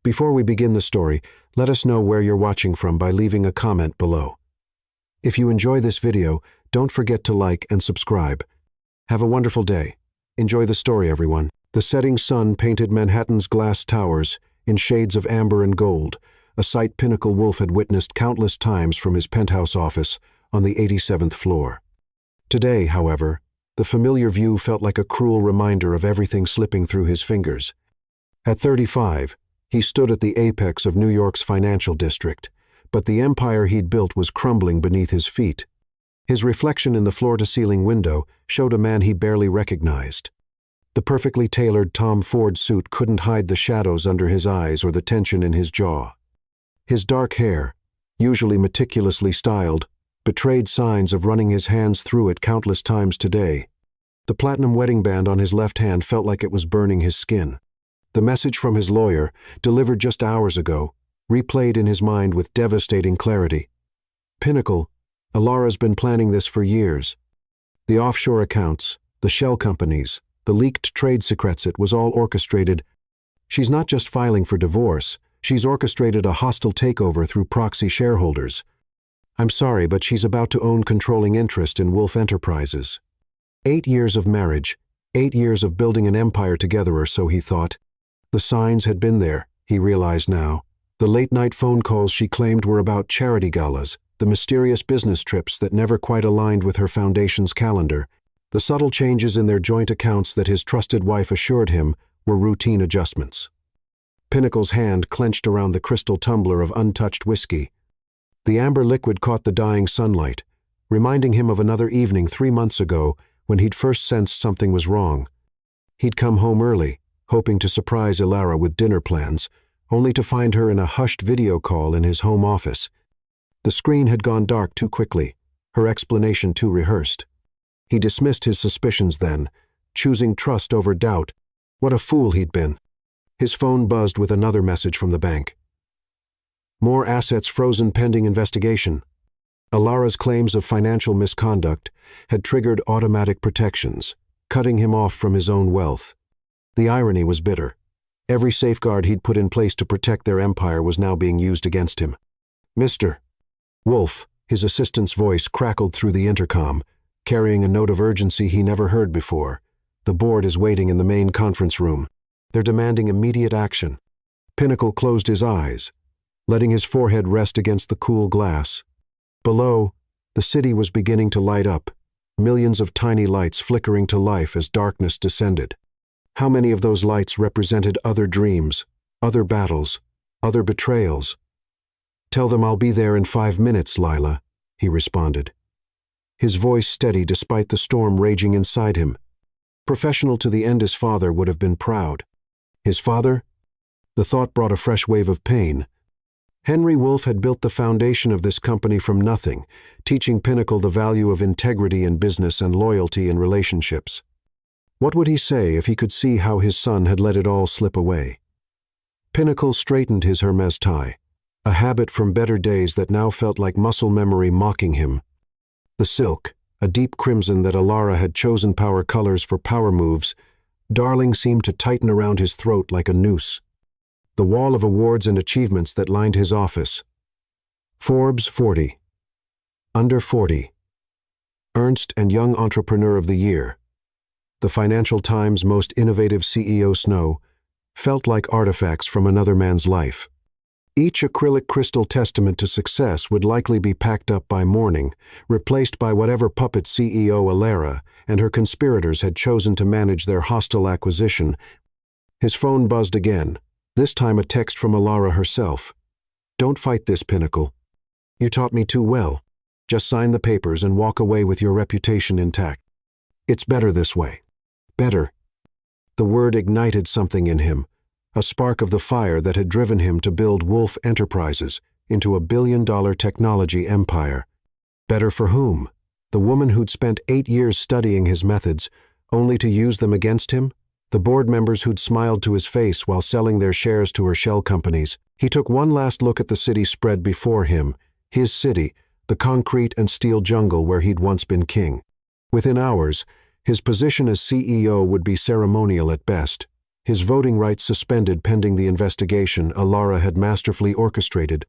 Before we begin the story, let us know where you're watching from by leaving a comment below. If you enjoy this video, don't forget to like and subscribe. Have a wonderful day. Enjoy the story, everyone. The setting sun painted Manhattan's glass towers in shades of amber and gold, a sight Pinnacle Wolf had witnessed countless times from his penthouse office on the 87th floor. Today, however, the familiar view felt like a cruel reminder of everything slipping through his fingers. At 35, he stood at the apex of New York's financial district, but the empire he'd built was crumbling beneath his feet. His reflection in the floor-to-ceiling window showed a man he barely recognized. The perfectly tailored Tom Ford suit couldn't hide the shadows under his eyes or the tension in his jaw. His dark hair, usually meticulously styled, betrayed signs of running his hands through it countless times today. The platinum wedding band on his left hand felt like it was burning his skin. The message from his lawyer, delivered just hours ago, replayed in his mind with devastating clarity. Pinnacle, Alara's been planning this for years. The offshore accounts, the shell companies, the leaked trade secrets, it was all orchestrated. She's not just filing for divorce, she's orchestrated a hostile takeover through proxy shareholders. I'm sorry, but she's about to own controlling interest in Wolf Enterprises. 8 years of marriage, 8 years of building an empire together, or so he thought. The signs had been there, he realized now. The late-night phone calls she claimed were about charity galas, the mysterious business trips that never quite aligned with her foundation's calendar, the subtle changes in their joint accounts that his trusted wife assured him were routine adjustments. Pinnacle's hand clenched around the crystal tumbler of untouched whiskey. The amber liquid caught the dying sunlight, reminding him of another evening 3 months ago when he'd first sensed something was wrong. He'd come home early, hoping to surprise Alara with dinner plans, only to find her in a hushed video call in his home office. The screen had gone dark too quickly, her explanation too rehearsed. He dismissed his suspicions then, choosing trust over doubt. What a fool he'd been. His phone buzzed with another message from the bank. More assets frozen pending investigation. Alara's claims of financial misconduct had triggered automatic protections, cutting him off from his own wealth. The irony was bitter. Every safeguard he'd put in place to protect their empire was now being used against him. Mr. Wolf, his assistant's voice crackled through the intercom, carrying a note of urgency he never heard before. The board is waiting in the main conference room. They're demanding immediate action. Pinnacle closed his eyes, letting his forehead rest against the cool glass. Below, the city was beginning to light up, millions of tiny lights flickering to life as darkness descended. How many of those lights represented other dreams, other battles, other betrayals? "Tell them I'll be there in 5 minutes, Lila," he responded. His voice steady despite the storm raging inside him. Professional to the end, his father would have been proud. His father? The thought brought a fresh wave of pain. Henry Wolf had built the foundation of this company from nothing, teaching Pinnacle the value of integrity in business and loyalty in relationships. What would he say if he could see how his son had let it all slip away? Pinnacle straightened his Hermes tie, a habit from better days that now felt like muscle memory mocking him. The silk, a deep crimson that Alara had chosen power colors for power moves, darling, seemed to tighten around his throat like a noose. The wall of awards and achievements that lined his office. Forbes 40. Under 40. Ernst and Young Entrepreneur of the Year. The Financial Times' most innovative CEO Snow, felt like artifacts from another man's life. Each acrylic crystal testament to success would likely be packed up by morning, replaced by whatever puppet CEO Alara and her conspirators had chosen to manage their hostile acquisition. His phone buzzed again, this time a text from Alara herself. "Don't fight this, Pinnacle. You taught me too well. Just sign the papers and walk away with your reputation intact. It's better this way. Better." The word ignited something in him, a spark of the fire that had driven him to build Wolf Enterprises into a billion-dollar technology empire. Better for whom? The woman who'd spent 8 years studying his methods, only to use them against him? The board members who'd smiled to his face while selling their shares to her shell companies? He took one last look at the city spread before him, his city, the concrete and steel jungle where he'd once been king. Within hours, his position as CEO would be ceremonial at best. his voting rights suspended pending the investigation Alara had masterfully orchestrated.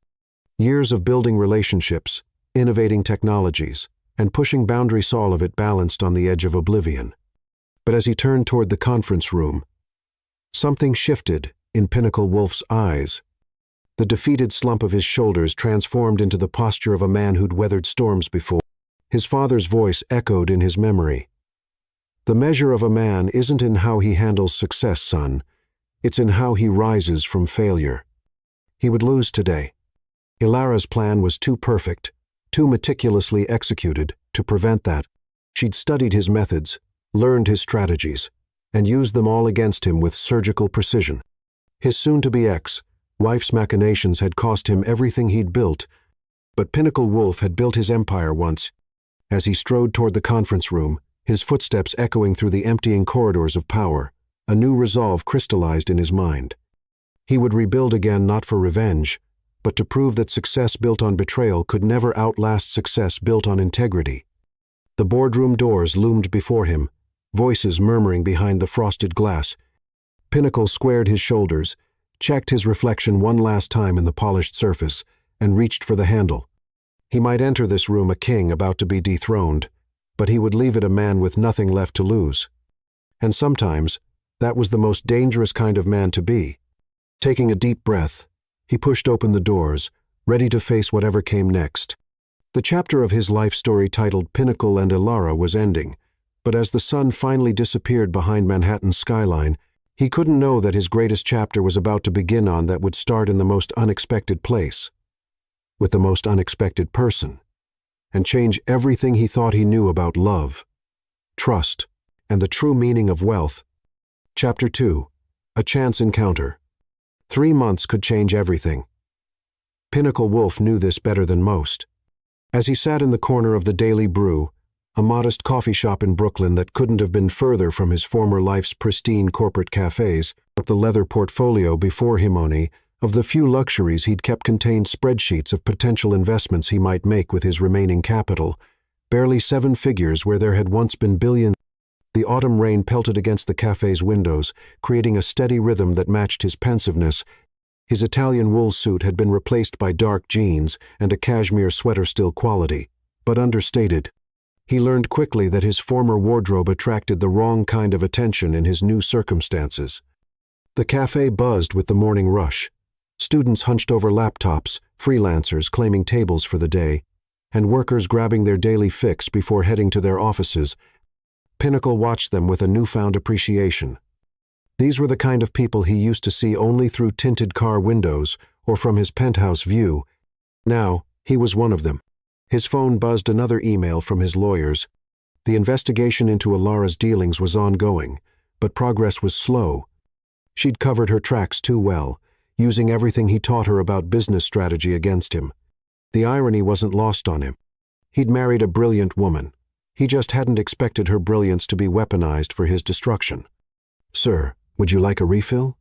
Years of building relationships, innovating technologies, and pushing boundaries, all of it balanced on the edge of oblivion. But as he turned toward the conference room, something shifted in Pinnacle Wolf's eyes. The defeated slump of his shoulders transformed into the posture of a man who'd weathered storms before. His father's voice echoed in his memory. "The measure of a man isn't in how he handles success, son. It's in how he rises from failure." He would lose today. Ilara's plan was too perfect, too meticulously executed, to prevent that. She'd studied his methods, learned his strategies, and used them all against him with surgical precision. His soon-to-be ex-wife's machinations had cost him everything he'd built, but Pinnacle Wolf had built his empire once. As he strode toward the conference room, his footsteps echoing through the emptying corridors of power, a new resolve crystallized in his mind. He would rebuild again, not for revenge, but to prove that success built on betrayal could never outlast success built on integrity. The boardroom doors loomed before him, voices murmuring behind the frosted glass. Pinnacle squared his shoulders, checked his reflection one last time in the polished surface, and reached for the handle. He might enter this room a king about to be dethroned, but he would leave it a man with nothing left to lose. And sometimes, that was the most dangerous kind of man to be. Taking a deep breath, he pushed open the doors, ready to face whatever came next. The chapter of his life story titled Pinnacle and Ilara was ending, but as the sun finally disappeared behind Manhattan's skyline, he couldn't know that his greatest chapter was about to begin on that would start in the most unexpected place, with the most unexpected person, and change everything he thought he knew about love, trust, and the true meaning of wealth. Chapter 2. A Chance Encounter. 3 months could change everything. Pinnacle Wolf knew this better than most. As he sat in the corner of the Daily Brew, a modest coffee shop in Brooklyn that couldn't have been further from his former life's pristine corporate cafes, but the leather portfolio before him of the few luxuries he'd kept contained spreadsheets of potential investments he might make with his remaining capital, barely 7 figures where there had once been billions. The autumn rain pelted against the cafe's windows, creating a steady rhythm that matched his pensiveness. His Italian wool suit had been replaced by dark jeans and a cashmere sweater, still quality, but understated. He learned quickly that his former wardrobe attracted the wrong kind of attention in his new circumstances. The cafe buzzed with the morning rush. Students hunched over laptops, freelancers claiming tables for the day, and workers grabbing their daily fix before heading to their offices. Pinnacle watched them with a newfound appreciation. These were the kind of people he used to see only through tinted car windows or from his penthouse view. Now, he was one of them. His phone buzzed another email from his lawyers. The investigation into Ilara's dealings was ongoing, but progress was slow. She'd covered her tracks too well, using everything he taught her about business strategy against him. The irony wasn't lost on him. He'd married a brilliant woman. He just hadn't expected her brilliance to be weaponized for his destruction. "Sir, would you like a refill?"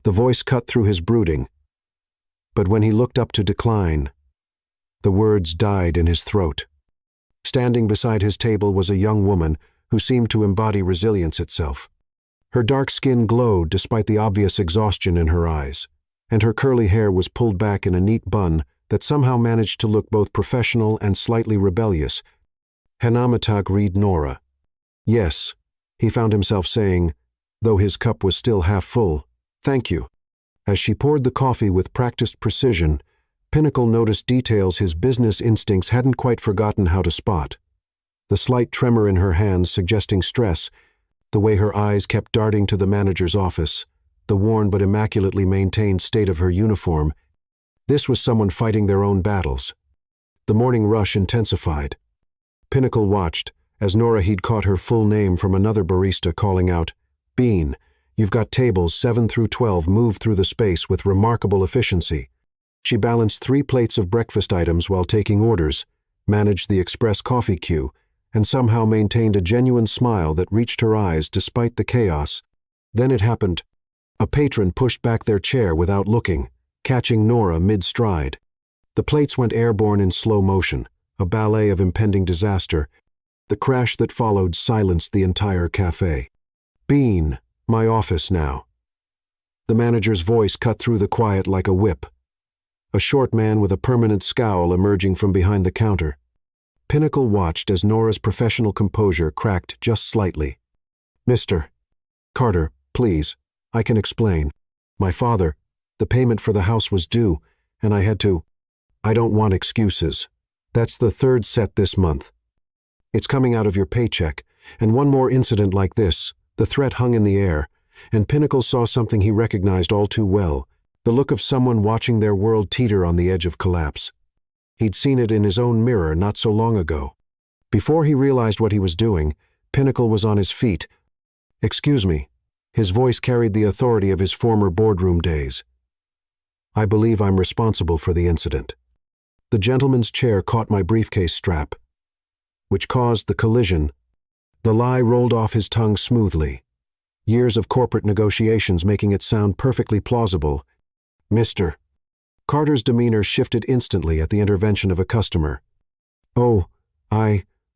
The voice cut through his brooding, but when he looked up to decline, the words died in his throat. Standing beside his table was a young woman who seemed to embody resilience itself. Her dark skin glowed despite the obvious exhaustion in her eyes, and her curly hair was pulled back in a neat bun that somehow managed to look both professional and slightly rebellious. "Hanamatak read Nora." "Yes," he found himself saying, though his cup was still half full. "Thank you." As she poured the coffee with practiced precision, Pinnacle noticed details his business instincts hadn't quite forgotten how to spot. The slight tremor in her hands suggesting stress, the way her eyes kept darting to the manager's office, the worn but immaculately maintained state of her uniform. This was someone fighting their own battles. The morning rush intensified. Pinnacle watched as Nora he'd caught her full name from another barista calling out, "Bean, you've got tables 7 through 12 moved through the space with remarkable efficiency." She balanced 3 plates of breakfast items while taking orders, managed the express coffee queue, and somehow maintained a genuine smile that reached her eyes despite the chaos. Then it happened. A patron pushed back their chair without looking, catching Nora mid-stride. The plates went airborne in slow motion, a ballet of impending disaster. The crash that followed silenced the entire cafe. "Bean, My office now." The manager's voice cut through the quiet like a whip. A short man with a permanent scowl emerging from behind the counter. Pinnacle watched as Nora's professional composure cracked just slightly. "Mr. Carter, please, I can explain. My father, the payment for the house was due, and I had to. I don't want excuses. That's the third set this month. It's coming out of your paycheck, and one more incident like this." The threat hung in the air, and Pinnacle saw something he recognized all too well, the look of someone watching their world teeter on the edge of collapse. He'd seen it in his own mirror not so long ago. Before he realized what he was doing, Pinnacle was on his feet. "Excuse me." His voice carried the authority of his former boardroom days. "I believe I'm responsible for the incident. The gentleman's chair caught my briefcase strap, which caused the collision." The lie rolled off his tongue smoothly, years of corporate negotiations making it sound perfectly plausible. "Mr." Carter's demeanor shifted instantly at the intervention of a customer. "Oh,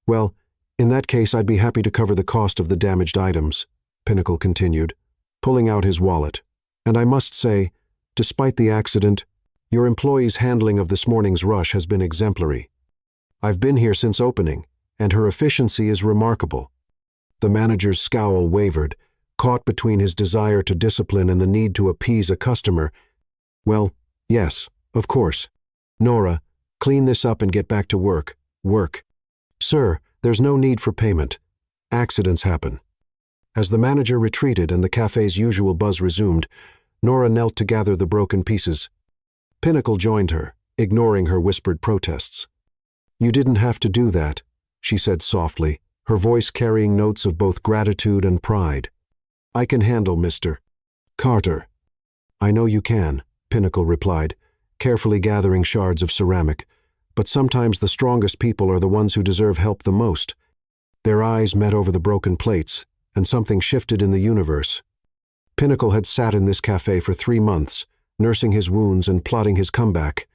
well, in that case I'd be happy to cover the cost of the damaged items," Pinnacle continued, pulling out his wallet. "And I must say, despite the accident, your employee's handling of this morning's rush has been exemplary. I've been here since opening, and her efficiency is remarkable." The manager's scowl wavered, caught between his desire to discipline and the need to appease a customer. "Well, yes, of course. Nora, clean this up and get back to work. Work." "Sir, there's no need for payment. Accidents happen." As the manager retreated and the cafe's usual buzz resumed, Nora knelt to gather the broken pieces. Pinnacle joined her, ignoring her whispered protests. "You didn't have to do that," she said softly, her voice carrying notes of both gratitude and pride. "I can handle Mr. Carter." "I know you can," Pinnacle replied, carefully gathering shards of ceramic, "but sometimes the strongest people are the ones who deserve help the most." Their eyes met over the broken plates, and something shifted in the universe. Pinnacle had sat in this cafe for 3 months, nursing his wounds and plotting his comeback.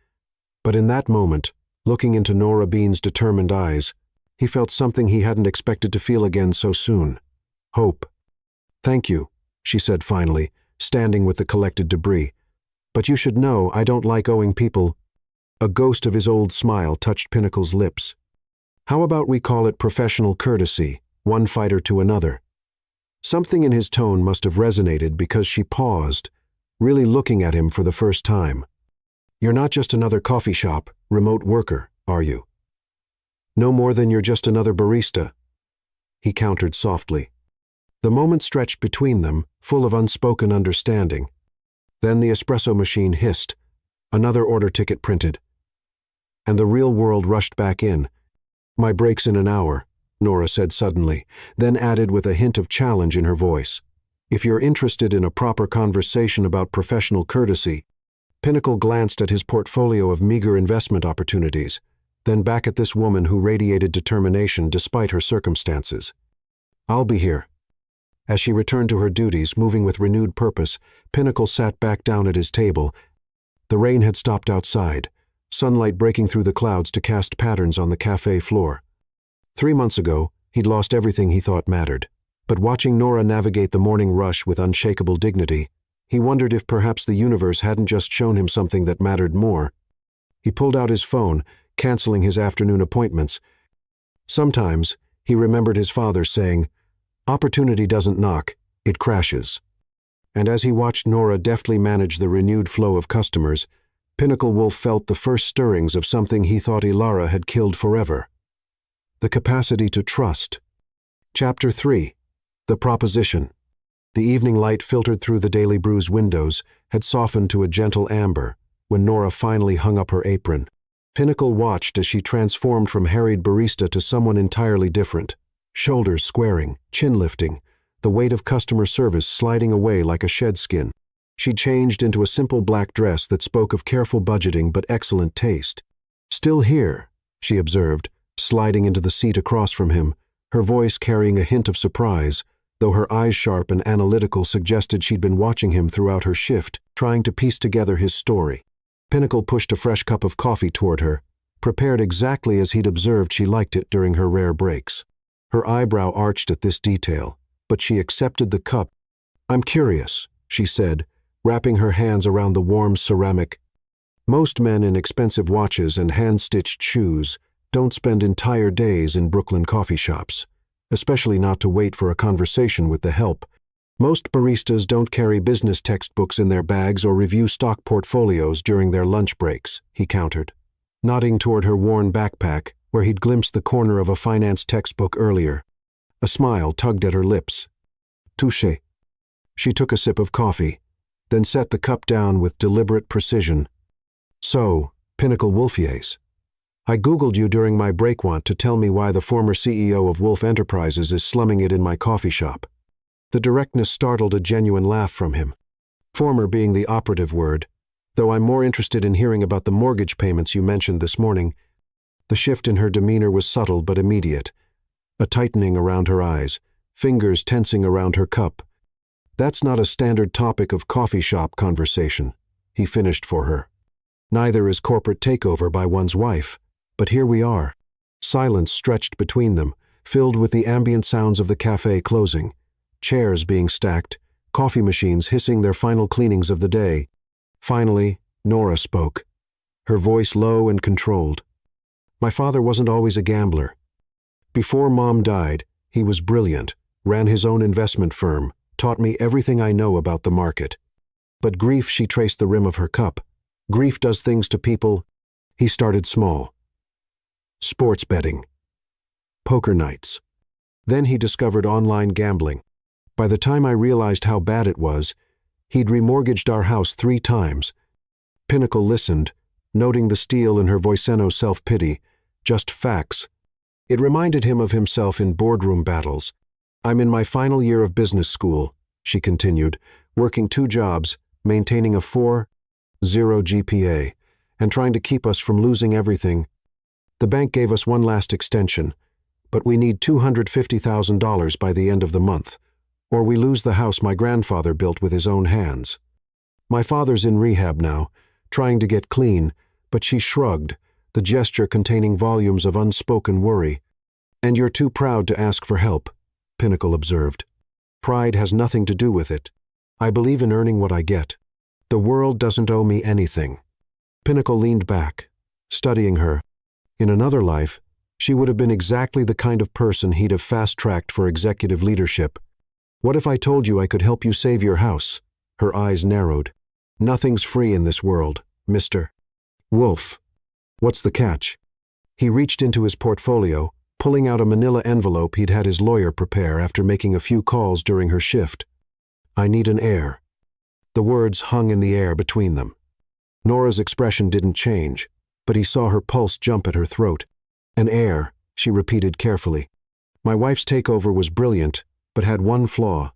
But in that moment, looking into Nora Bean's determined eyes, he felt something he hadn't expected to feel again so soon. Hope. "Thank you," she said finally, standing with the collected debris. "But you should know I don't like owing people." A ghost of his old smile touched Pinnacle's lips. "How about we call it professional courtesy, one fighter to another?" Something in his tone must have resonated because she paused, really looking at him for the first time. "You're not just another coffee shop, remote worker, are you? No more than you're just another barista," he countered softly. The moment stretched between them, full of unspoken understanding. Then the espresso machine hissed, another order ticket printed, and the real world rushed back in. "My break's in an hour," Nora said suddenly, then added with a hint of challenge in her voice. "If you're interested in a proper conversation about professional courtesy." Pinnacle glanced at his portfolio of meager investment opportunities, then back at this woman who radiated determination despite her circumstances. "I'll be here." As she returned to her duties, moving with renewed purpose, Pinnacle sat back down at his table. The rain had stopped outside, sunlight breaking through the clouds to cast patterns on the cafe floor. 3 months ago, he'd lost everything he thought mattered. But watching Nora navigate the morning rush with unshakable dignity, he wondered if perhaps the universe hadn't just shown him something that mattered more. He pulled out his phone, canceling his afternoon appointments. Sometimes, he remembered his father saying, "Opportunity doesn't knock, it crashes." And as he watched Nora deftly manage the renewed flow of customers, Pinnacle Wolf felt the first stirrings of something he thought Ilara had killed forever. The capacity to trust. Chapter 3. The Proposition. The evening light filtered through the Daily Brew's windows had softened to a gentle amber when Nora finally hung up her apron. Pinnacle watched as she transformed from harried barista to someone entirely different, shoulders squaring, chin lifting, the weight of customer service sliding away like a shed skin. She changed into a simple black dress that spoke of careful budgeting but excellent taste. "Still here," she observed, sliding into the seat across from him, her voice carrying a hint of surprise, though her eyes sharp and analytical suggested she'd been watching him throughout her shift, trying to piece together his story. Pinnacle pushed a fresh cup of coffee toward her, prepared exactly as he'd observed she liked it during her rare breaks. Her eyebrow arched at this detail, but she accepted the cup. I'm curious, she said, wrapping her hands around the warm ceramic. Most men in expensive watches and hand-stitched shoes don't spend entire days in Brooklyn coffee shops, especially not to wait for a conversation with the help. Most baristas don't carry business textbooks in their bags or review stock portfolios during their lunch breaks, he countered, nodding toward her worn backpack where he'd glimpsed the corner of a finance textbook earlier. A smile tugged at her lips. Touché. She took a sip of coffee, then set the cup down with deliberate precision. So, Pinnacle Wolfiers. I Googled you during my break want to tell me why the former CEO of Wolf Enterprises is slumming it in my coffee shop. The directness startled a genuine laugh from him. Former being the operative word, though I'm more interested in hearing about the mortgage payments you mentioned this morning. The shift in her demeanor was subtle but immediate. A tightening around her eyes, fingers tensing around her cup. That's not a standard topic of coffee shop conversation, he finished for her. Neither is corporate takeover by one's wife, but here we are. Silence stretched between them, filled with the ambient sounds of the cafe closing, chairs being stacked, coffee machines hissing their final cleanings of the day. Finally, Nora spoke, her voice low and controlled. My father wasn't always a gambler. Before Mom died, he was brilliant, ran his own investment firm, taught me everything I know about the market. But grief, she traced the rim of her cup. Grief does things to people. He started small. Sports betting. Poker nights. Then he discovered online gambling. By the time I realized how bad it was, he'd remortgaged our house 3 times. Pinnacle listened, noting the steel in her voiceno self-pity, just facts. It reminded him of himself in boardroom battles. I'm in my final year of business school, she continued, working 2 jobs, maintaining a 4.0 GPA, and trying to keep us from losing everything. The bank gave us one last extension, but we need $250,000 by the end of the month, or we lose the house my grandfather built with his own hands. My father's in rehab now, trying to get clean, but she shrugged, the gesture containing volumes of unspoken worry. And you're too proud to ask for help, Pinnacle observed. Pride has nothing to do with it. I believe in earning what I get. The world doesn't owe me anything. Pinnacle leaned back, studying her. In another life, she would have been exactly the kind of person he'd have fast-tracked for executive leadership. What if I told you I could help you save your house? Her eyes narrowed. Nothing's free in this world, Mr. Wolf. What's the catch? He reached into his portfolio, pulling out a manila envelope he'd had his lawyer prepare after making a few calls during her shift. I need an heir. The words hung in the air between them. Nora's expression didn't change, but he saw her pulse jump at her throat. An heir, she repeated carefully. My wife's takeover was brilliant, but had one flaw.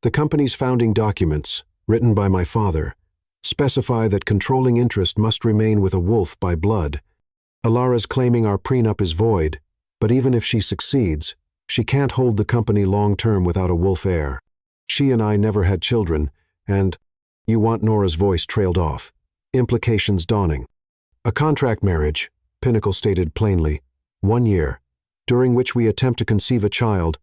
The company's founding documents, written by my father, specify that controlling interest must remain with a wolf by blood. Alara's claiming our prenup is void, but even if she succeeds, she can't hold the company long-term without a wolf heir. She and I never had children, and you want Nora's voice trailed off. Implications dawning. A contract marriage, Pinnacle stated plainly, 1 year, during which we attempt to conceive a child,